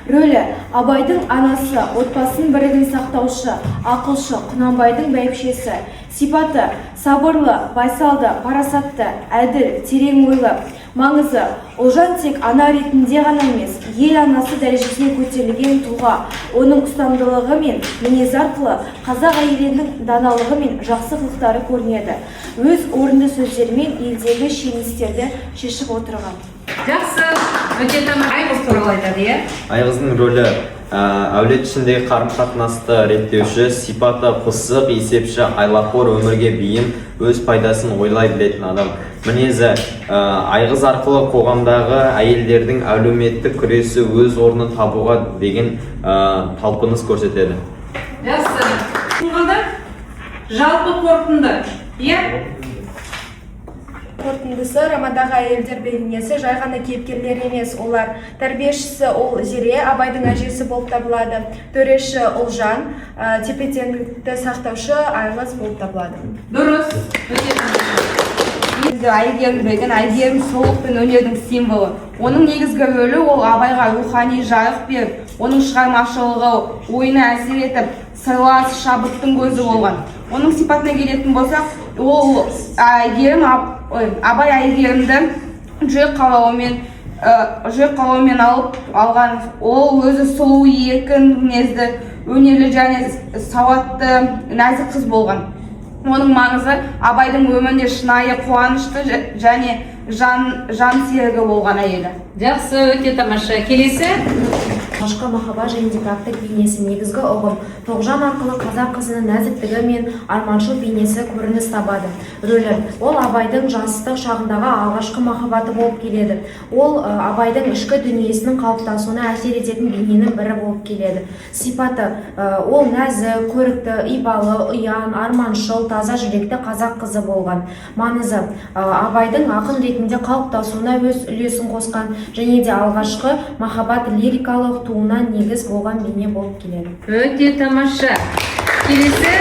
Рөлі абайдың анасы, отбасының бірігін сақтаушы, ақылшы, Құнанбайдың бәйбішесі. Сипаты сабырлы, байсалды, парасатты, әділ, терең ойлы. Маңызы Ұлжан тек ана ретінде ғана емес, ел анасы дәрежесіне көтерілген тұлға. Оның ұстамдылығы мен мінезі арқылы қазақ әйелінің даналығы мен жақсы қылықтары көрінеді. Өз орынды сөздерімен елдегі шиеленістерді шешіп отырған. Жақсы. Өте тамаша. Айғыз туралы айтады, иә? Айғыздың рөлі әулет ішіндегі қарым-қатынасты реттеуші, сипаты пысық, есепші, айлақор, өмірге бейім, өз пайдасын ойлай білетін адам. Мінезі айғыз арқылы қоғамдағы әйелдердің әлеуметтік күресі өз орнын табуға деген талпыныс көрсетеді. Жақсы. Жалпы қорытынды, иә? Қорытындысы романдағы әйелдер бейнесі жай ғана кейіпкерлер емес, олар тәрбиешісі ол Зере, абайдың әжесі болып табылады, төреші Ұлжан, тепе-теңдікті сақтаушы Айғыз болып табылады. Дұрыс. Әйгерім білген, әйгерім сұлулық пен өнердің символы. Оның негізгі рөлі ол абайға рухани жарық беріп, оның шығармашылығы ойына әсер етіп, сырлас шабыттың көзі болған. Оның сипатына келетін болсақ, ол абай әйгерімді жүрек қалауымен алған. Ол өзі сұлу, еркін мінезді, өнерлі және сауатты, нәзік қыз болған. Оның маңызы абайдың өмірінде шынайы, қуанышты және жан серігі болған әйелі. Жақсы, өте тамаша. Келесі. Алғашқы махаббат жөнінде практик бейнесі, негізгі ұғым. Тоғжан арқылы қазақ қызының нәзіктігі мен арманшыл бейнесі көрініс табады. Рөлі ол абайдың жастық шағындағы алғашқы махаббаты болып келеді. Ол абайдың ішкі дүниесінің қалыптасуына әсер ететін бейненің бірі болып келеді. Сипаты ол нәзік, көрікті, ибалы, ұян, арманшыл, таза жүректі қазақ қызы болған. Маңызы абайдың ақын ретінде қалыптасуына өз үлесін қосқан және де алғашқы махаббат лирикалық туынан негіз болған бейне болып келеді. Өте тамаша. Келесі.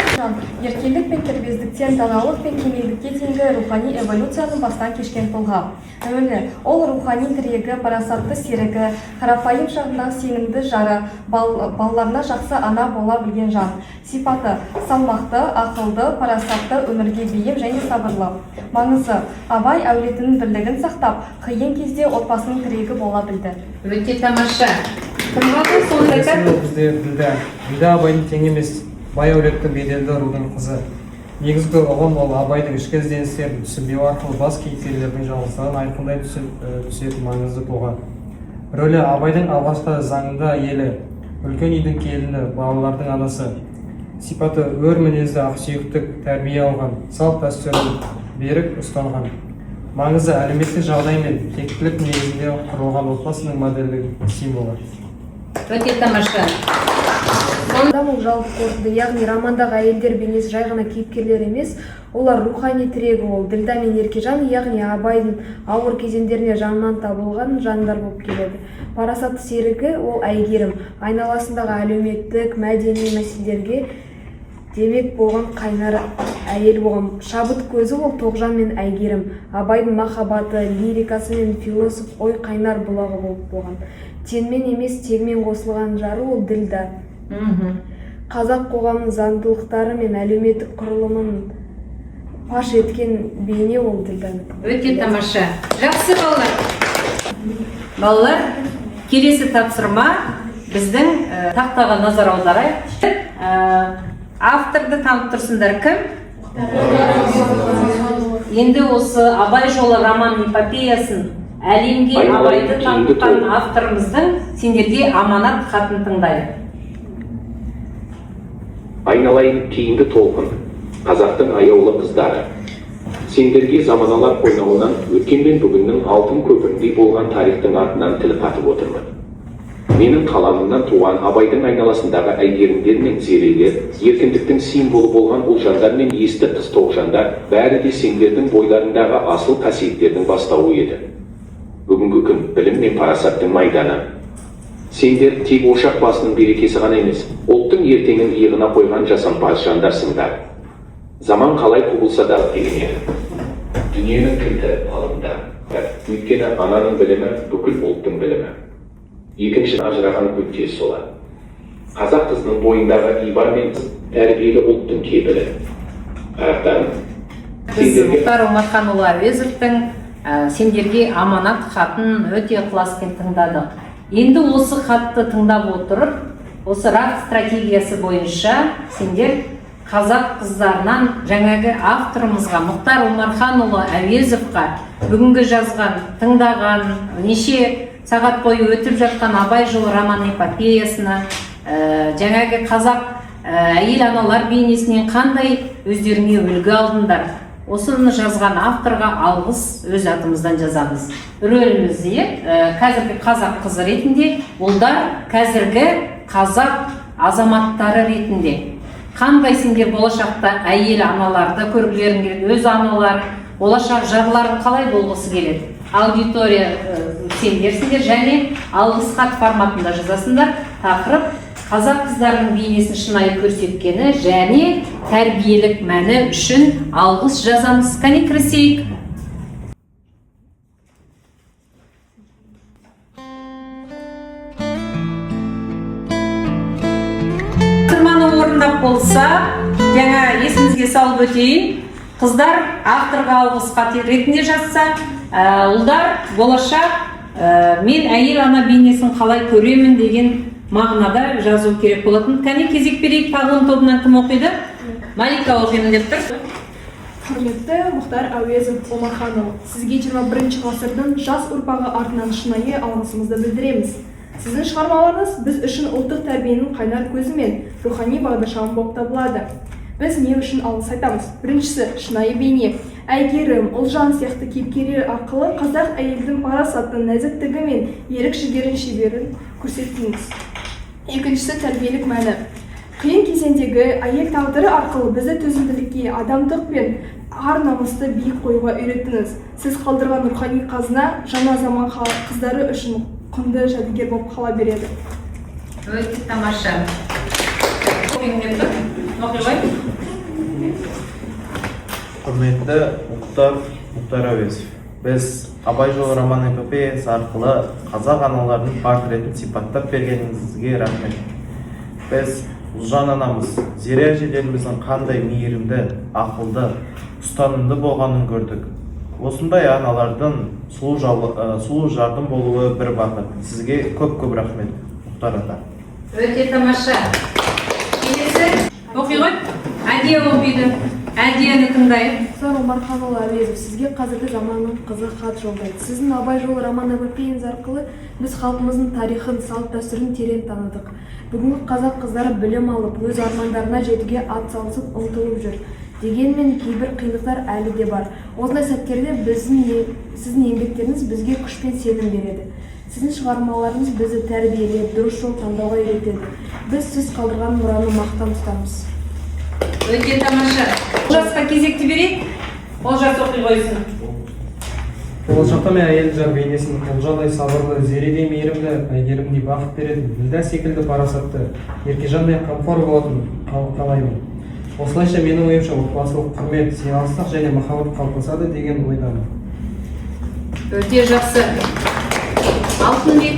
Еркелік пен кербездіктен даналық пен кемелдікке дейінгі рухани эволюцияны бастан кешкен тұлға. Рөлі ол рухани тірегі, парасатты серігі, қарапайым шағындағы сенімді жары, балаларына жақсы ана бола білген жан. Сипаты салмақты, ақылды, парасатты, өмірге бейім және сабырлы. Маңызы абай әулетінің бірлігін сақтап, қиын кезде отбасының тірегі бола білді. Өте тамаша. Тұрмады сонда бізде Ділдә абайдың тең емес, бай әулетті беделді рудың қызы. Негізгі ұғым ол абайдың ішкі ізденістерін түсінбеу арқылы бас кейіпкерлердің жалғыздығын айқындай түсетін маңызды тұлға. Рөлі абайдың алғашқы заңында елі, үлкен үйдің келіні, балалардың анасы. Сипаты өр мінезді, ақсүйектік тәрбие алған, салт дәстүрін берік ұстанған. Маңызы әлеуметтік жағдай мен тектілік негізінде құрылған отбасының модельдік символы. Өте тамаша. Адам ол жалпы қорытынды, яғни романдағы әйелдер бейнесі жай ғана кейіпкерлер емес, олар рухани тірегі ол Ділдә мен Еркежан, яғни абайдың ауыр кезеңдеріне жанынан табылған жандар болып келеді. Парасатты серігі ол Әйгерім, айналасындағы әлеуметтік, мәдени мәселелерге демек болған қайнар әйел болған. Шабыт көзі ол Тоғжан мен Әйгерім, абайдың махаббаты, лирикасы мен философ ой қайнар бұлағы болып болған. Тенмен емес тегмен қосылған жары ол Ділдә. Қазақ қоғамының заңдылықтары мен әлеуметтік құрылымын паш еткен бейне ол Ділдә. Өте тамаша. Жақсы балалар. Балалар, келесі тапсырма біздің тақтаға назар аударайық. Авторды танып тұрсыңдар, кім? Енді осы Абай жолы роман эпопеясын әлемге Абайды танытқан авторымыздың сендерге аманат хатын тыңдайық. Айналайын кейінгі толқын, қазақтың аяулы қыздары. Сендерге заманалар қойнауынан өткен мен бүгіннің алтын көпіріндей болған тарихтың артынан тіл қатып отырмын. Менің қаламымнан туған Абайдың айналасындағы әйгерімдер мен зерелер, еркіндіктің символы болған ұлжандар мен есті қыз тоғжандар, бәрі де сендердің бойларындағы асыл қасиеттердің бастауы еді. Бүгінгі күн білім мен парасаттың майданы. Сендер тек ошақ басының берекесі ғана емес, ұлттың ертеңін иығына қойған жасампаз жандарсыңдар. Заман қалай құбылса да деген еді. Дүниенің кілті ғылымда. Өйткені ананың білімі бүкіл ұлттың білімі. Екінші ажыраған өтес солар. Қазақ қызының бойындағы ибар мен тәрбиелі ұлттың кепілі. Қарақтарым, Біз Мұхтар Омарханұлы Әуезовтың сендерге аманат хатын өте ықыласпен тыңдадық. Енді осы хатты тыңдап отырып, осы РАК стратегиясы бойынша сендер қазақ қыздарынан жаңағы авторымызға Мұхтар Омарханұлы Әуезовқа бүгінгі жазған, тыңдаған, неше сағат бойы өтіп жатқан Абай жолы роман эпопеясына, жаңағы қазақ әйел аналар бейнесінен қандай өздеріңе үлгі алдыңдар. Осыны жазған авторға алғыс өз атымыздан жазамыз. Рөлімізде қазіргі қазақ қызы ретінде, олдар қазіргі қазақ азаматтары ретінде. Қандай сендер болашақта әйел аналарды көргілерің келеді, өз аналар, болашақ жарларын қалай болғысы келеді? Аудитория сендерсіңдер және алғыс хат форматында жазасыңдар. Тақырып қазақ қыздарының бейнесін шынайы көрсеткені және тәрбиелік мәні үшін алғыс жазамыз. Қане кірісейік. Тырманы орындап болса, жаңа есімізге салып өтейін. Қыздар авторға алғыс хат ретінде жазса, ұлдар болашақ мен әйел ана бейнесін қалай көремін деген мағынада жазу керек болатын. Кәне кезек берейік, тағылым тобынан кім оқиды? Малика оқимын деп тұр. Құрметті Мұхтар Әуезов Омарханұлы, сізге 21 ғасырдың жас ұрпағы артынан шынайы алғысымызды білдіреміз. Сіздің шығармаларыңыз біз үшін ұлттық тәрбиенің қайнар көзі мен рухани бағдаршам болып табылады. Біз не үшін алғыс айтамыз? Біріншісі, шынайы бейне. Әйгерім, Ұлжан сияқты кейіпкерлер арқылы қазақ әйелдің парасатты, нәзіктігі мен ерік жігерін шеберін көрсеттіңіз. Екіншісі, тәрбиелік мәні. Қиын кезеңдегі әйел тағдыры арқылы бізді төзімділікке, адамдық пен ар намысты биік қоюға үйреттіңіз. Сіз қалдырған рухани қазына жаңа заман қыздары үшін құнды жәдігер болып қала береді. Өте тамаша. Құрметті Мұхтар Әуезов, біз Абай жолы роман эпопеясы арқылы қазақ аналарының портретін сипаттап бергеніңізге рахмет. Біз Ұлжан анамыз, Зере әжелеріміздің қандай мейірімді, ақылды, ұстанымды болғанын көрдік. Осындай аналардың сұлу жардың болуы бір бақыт. Сізге көп рахмет, Мұхтар ата. Өте тамаша. Келесі оқи ғой. Әдия оқиды. Әдияны тыңдайық. Мұхтар Омарханұлы Әуезов, сізге қазіргі заманның қызы хат жолдайды. Сіздің Абай жолы роман эпопеяңыз арқылы біз халқымыздың тарихын, салт дәстүрін терең таныдық. Бүгінгі қазақ қыздары білім алып, өз армандарына жетуге ат салысып ұмтылып жүр. Дегенмен кейбір қиындықтар әлі де бар. Осындай сәттерде сіздің еңбектеріңіз бізге күш пен сенім береді. Сіздің шығармаларыңыз бізді тәрбиелеп, дұрыс жол таңдауға үйретеді. Біз сіз қалдырған мұраны мақтан тұтамыз. Өте тамаша. Олжасқа кезекті берейік. Олжас оқи қойсын. Болашақта мен әйел жар бейнесін Ұлжандай сабырлы, Зередей мейірімді, Әйгерімдей бақыт беретін, Ділдә секілді парасатты, Еркежандай қамқор болатын қалаймын. Осылайша менің ойымша отбасылық құрмет, сыйластық және махаббат қалыптасады деген ойдамын. Өте жақсы. Алтынбек.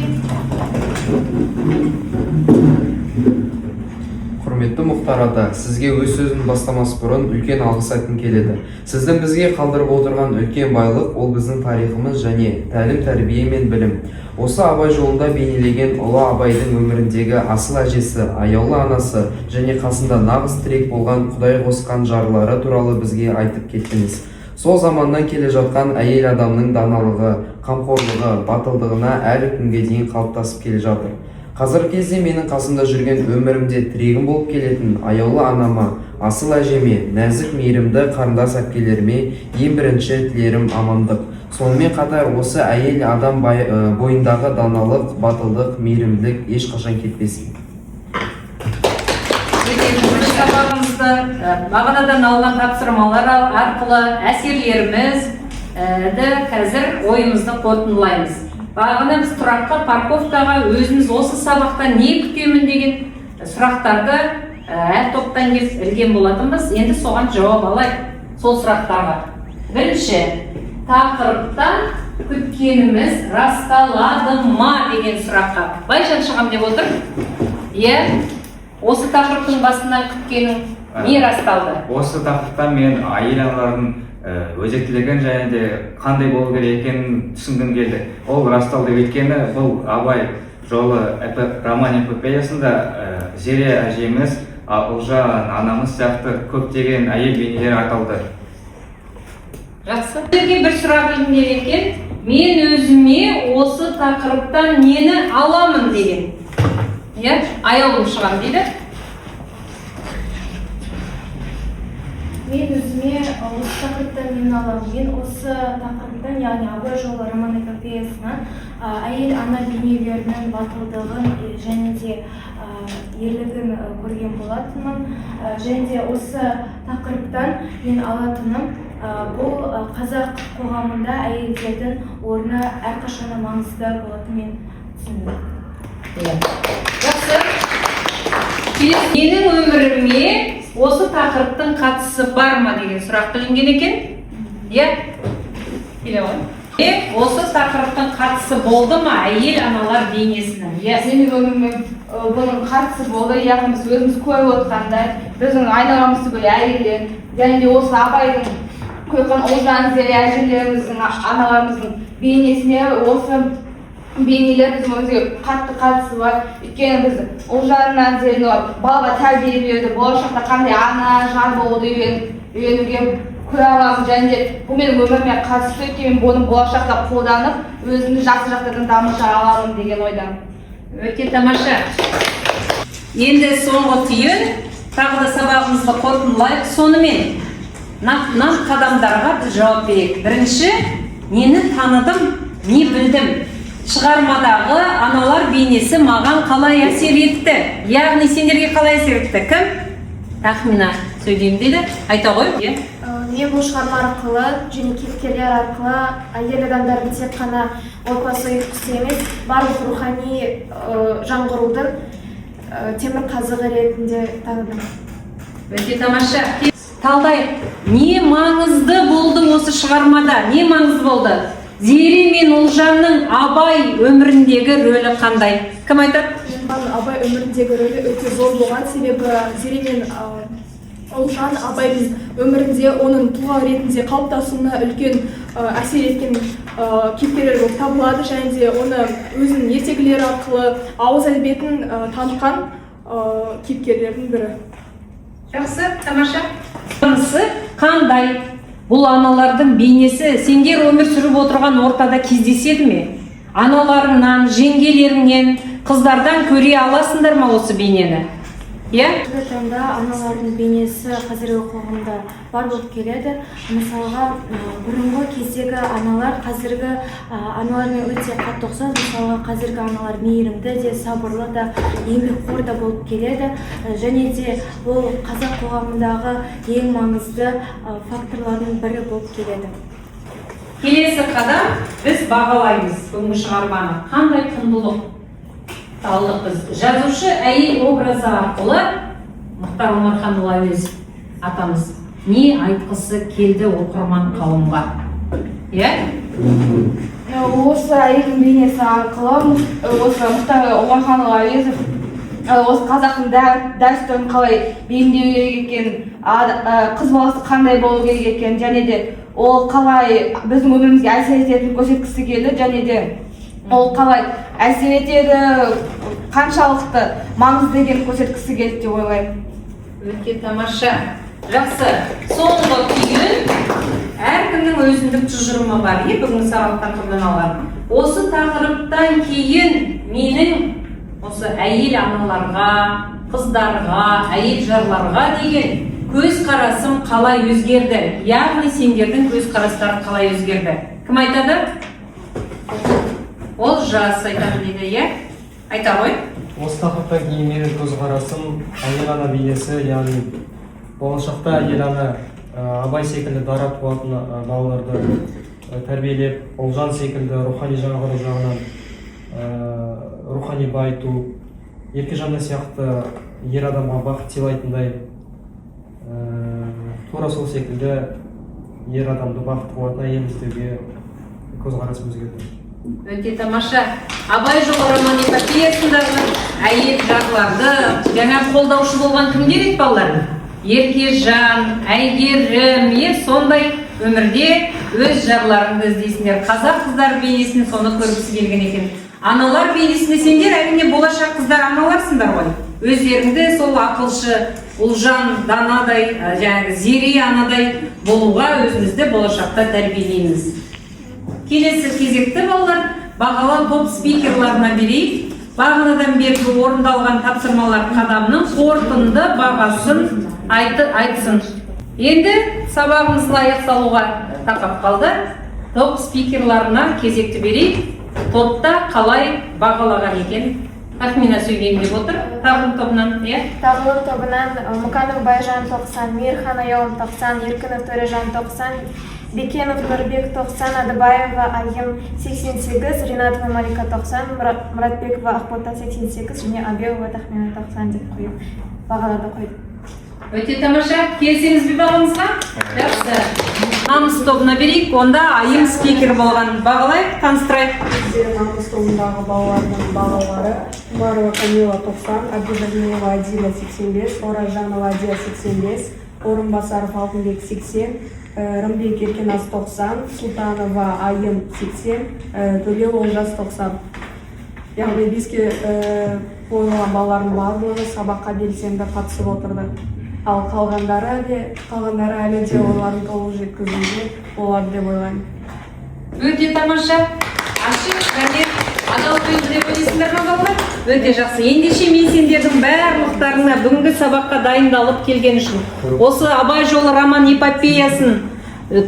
құрметті Мұхтар ата, сізге өз сөзін бастамас бұрын үлкен алғыс айтқым келеді. Сіздің бізге қалдырып отырған үлкен байлық ол біздің тарихымыз және тәлім, тәрбие мен білім. Осы Абай жолында бейнелеген ұлы Абайдың өміріндегі асыл әжесі, аяулы анасы және қасында нағыз тірек болған Құдай қосқан жарлары туралы бізге айтып кеттіңіз. Сол заманнан келе жатқан әйел адамның даналығы, қамқорлығы, батылдығына әлі күнге дейін қалыптасып келе жатыр. Қазіргі кезде менің қасымда жүрген өмірімде тірегім болып келетін аяулы анама, асыл әжеме, нәзік мейірімді қарындас әпкелеріме ең бірінші тілерім амандық. Сонымен қатар осы әйел адам бойындағы даналық, батылдық, мейірімділік ешқашан кетпесін. Сабағымызды бағанадан алған тапсырмалар арқылы әсерлерімізді қазір ойымызды қорытындылаймыз. Бағана біз тұраққа, парковкаға өзіміз осы сабақта не күтемін деген сұрақтарды әр топтан кеп ілген болатынбыз. Енді соған жауап алайық сол сұрақтарға. Бірінші, тақырыптан күткеніміз расталады ма деген сұраққа. Байжан шығам деп отыр. Осы тақырыптың басынан күткенің не расталды? Осы тақырыптан мен әйел аналардың өзектілігін және де қандай болу керек екенін түсінгім келді. Ол расталды, өйткені бұл Абай жолы роман эпопеясында Зере әжеміз, Ұлжан анамыз сияқты көптеген әйел бейнелері аталды. Жақсы. Сіздерге бір сұрақ ілінген екен, мен өзіме осы тақырыптан нені аламын деген. Аяулым шығам дейді. Мен өзіме осы тақырыптан нені аламын. Мен осы тақырыптан, яғни Абай жолы роман эпопеясынан әйел ана бейнелерінің батылдығын және де ерлігін көрген болатынмын. Және де осы тақырыптан мен алатыным бұл қазақ қоғамында әйелдердің орны әрқашан маңызды болатынын мен түсіндім. Жақсы. Менің өміріме осы тақырыптың қатысы бар ма деген сұрақ ілінген екен. Келе ғой. Осы тақырыптың қатысы болды ма әйел аналар бейнесінің? Менің өміріме бұның қатысы болды, яғни біз өзіміз көріп отқандай, біздің айналамызды әйелдер, және де осы Абайдың көрген Ұлжан, Зере әжелеріміздің, аналарымыздың бейнесіне осы бейнелер біздің өмірге қатты қатысы бар. Өйткені біз Ұлжаннан Зерені балаға тәрбие берді, болашақта қандай ана, жар болуды үйренуге көре аламыз, және де бұл менің өміріме қатысты, өйткені бұны болашақта қолданып, өзімді жақсы жақтардан дамыта аламын деген ойдан. Өте тамаша. Енді соңғы түйін, тағы да сабағымызды қорытындылайық. Сонымен нақты қадамдарға біз жауап берейік. Бірінші, нені таныдым, не білдім? Шығармадағы аналар бейнесі маған қалай әсер етті? Яғни сендерге қалай әсер етті? Кім? Тахмина сөйлеймін дейді. Айта ғой. Мен бұл шығарма арқылы және кейіпкерлер арқылы әйел адамдардың тек қана отбасы ұйытқысы емес, барлық рухани жаңғырудың темірқазығы ретінде таныдым. Өте тамаша. Талдайық. Не маңызды болды осы шығармада? Не маңызды болды? Зере мен Ұлжанның Абай өміріндегі рөлі қандай? Кім айтады? Абай өміріндегі рөлі өте зор болған, себебі Зере мен Ұлжан Абайдың өмірінде оның тұлға ретінде қалыптасуына үлкен әсер еткен кейіпкерлер болып табылады, және де оны өзінің ертегілері арқылы ауыз әдебиетін танытқан кейіпкерлердің бірі. Жақсы, тамаша. Қандай? Бұл аналардың бейнесі сендер өмір сүріп отырған ортада кездеседі ме? Аналарынан, жеңгелеріңнен, қыздардан көре аласыңдар ма осы бейнені? Қазіргі таңда аналардың бейнесі қазіргі қоғамда бар болып келеді. Мысалға, бұрынғы кездегі аналар қазіргі аналармен өте қатты ұқсас. Мысалға, қазіргі аналар мейірімді де, сабырлы да, еңбекқор да болып келеді. Және де бұл қазақ қоғамындағы ең маңызды факторлардың бірі болып келеді. Келесі қадам біз бағалаймыз бүгінгі шығарманы. Қандай құндылық алдық біз? Жазушы әйел образы арқылы Мұхтар Омарханұлы Әуезов атамыз не айтқысы келді оқырман қауымға? Осы әйелдің бейнесі арқылы осы Мұхтар Омарханұлы Әуезов осы қазақтың дәстүрін қалай бейімдеу керек екенін, қыз баласы қандай болу керек екенін, және де ол қалай біздің өмірімізге әсер ететінін көрсеткісі келді, және де ол қалай әсер етеді, қаншалықты маңызды екенін көрсеткісі келді деп ойлаймын. Өте тамаша. Жақсы. Соңғы түйін әркімнің өзіндік тұжырымы бар, бүгін сабақ тақырыбынан алған. Осы тақырыптан кейін менің осы әйел аналарға, қыздарға, әйел жарларға деген көз қарасым қалай өзгерді? Яғни сендердің көз қарастары қалай өзгерді? Кім айтады? Ол жас айтады дейді, иә? Айта ғой. Осы тақырыптан кейін менің көзқарасым әйел ана бейнесі, яғни болашақта әйел ана Абай секілді дара туатын балаларды тәрбиелеп, Олжан секілді рухани жаңғыру жағынан рухани байыту, Еркежан сияқты ер адамға бақыт сыйлайтындай, тура сол секілді ер адамды бақыт қуатын әйел іздеуге көзқарасым өзгерді. Өте тамаша. Абай жолы роман-эпопеясындағы әйел жарларды жаңа қолдаушы болған кімдер еді балалар? Еркежан, Әйгерім, сондай өмірде өз жарларыңды іздейсіңдер. Қазақ қыздар бейнесін соны көргісі келген екен. Аналар бейнесінде сендер әрине болашақ қыздар аналарсыңдар ғой. Өздеріңді сол ақылшы, ұлжан данадай, жаңағы зере анадай болуға өзімізді болашақта тәрбиелейміз. Келесі кезекті балалар, бағалы топ спикерларына берейік. Бағанадан бергі орындалған тапсырмалар қадамның қорытынды бағасын айтсын. Енді сабағымызға аяқ салуға тақап қалды. Топ спикерларына кезекті берейік. Топта қалай бағалаған екен? Тахмина сөйлейін деп отыр. Тағылым тобынан, иә? Тағылым тобынан Мұқанов Байжан 90, Мейірхан Аяулым 90, Еркінов Төрежан 90, Бекенов Нұрбек 90, Адыбаева Айым 88, Ринатова Малика 90, Мұратбекова Ақбота 88 және Абеова Тахмина 90 деп қойып, бағаларды қойды. Өте тамаша. Келсеңіз бе бағымызға? Жақсы. Намыс тобына берейік, онда Айым спикер болған. Бағалайық, таныстырайық. Намыс тобындағы балалардың бағалары: Умарова Камила 90, Абдужалиева Адиля 85, Оразжанова Адия 85, Орынбасаров Алтынбек 80, Рымбек Еркеназ 90, Султанова Айым 80, Төлеу Олжас 90. Яғни бізге қойылған балалардың барлығы сабаққа белсенді қатысып отырды. Ал қалғандары әлі де олардың толық жеткізуге болады деп ойлаймын. Өте тамаша. Ашық және адал сөзді деп ойлайсыңдар ма балалар? Өте жақсы. Ендеше мен сендердің барлықтарына бүгінгі сабаққа дайындалып келген үшін, осы Абай жолы роман-эпопеясын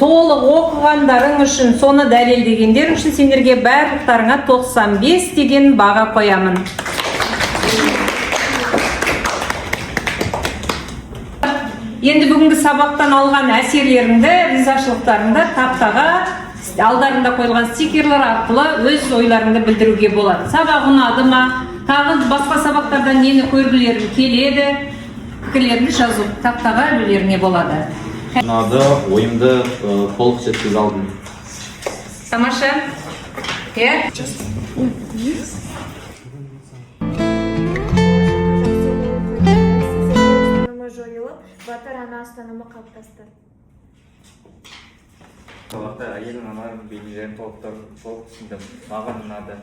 толық оқығандарың үшін, соны дәлелдегендер үшін сендерге барлықтарыңа 95 деген баға қоямын. Енді бүгінгі сабақтан алған әсерлеріңді, ризашылықтарыңды тақтаға алдарында қойылған стикерлер арқылы өз ойларыңды білдіруге болады. Сабақ ұнады ма? Тағы басқа сабақтардан нені көргілерің келеді? Пікірлеріңді жазу тақтаға ілулеріңе болады. Ұнады, ойымды толық жеткізе алдым. Тамаша. Батыр ана ұстанымы қалыптасты. Сабақта әйел аналардың бейнелерін толық түсіндім. Маған ұнады.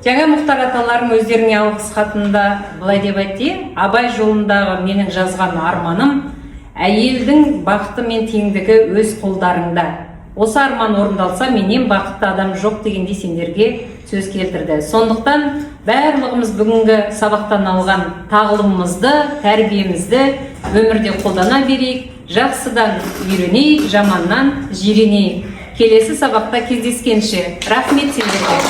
Жаңа Мұхтар аталарым өздеріне алғыс хатында былай деп айтты: Абай жолындағы менің жазған арманым, әйелдің бақыты мен теңдігі өз қолдарыңда. Осы арман орындалса, менен бақытты адам жоқ дегенде сендерге сөз келтірді. Сондықтан барлығымыз бүгінгі сабақтан алған тағылымымызды, тәрбиемізді өмірде қолдана берейік, жақсыдан үйренейік, жаманнан жиренейік. Келесі сабақта кездескенше рахмет сендерге.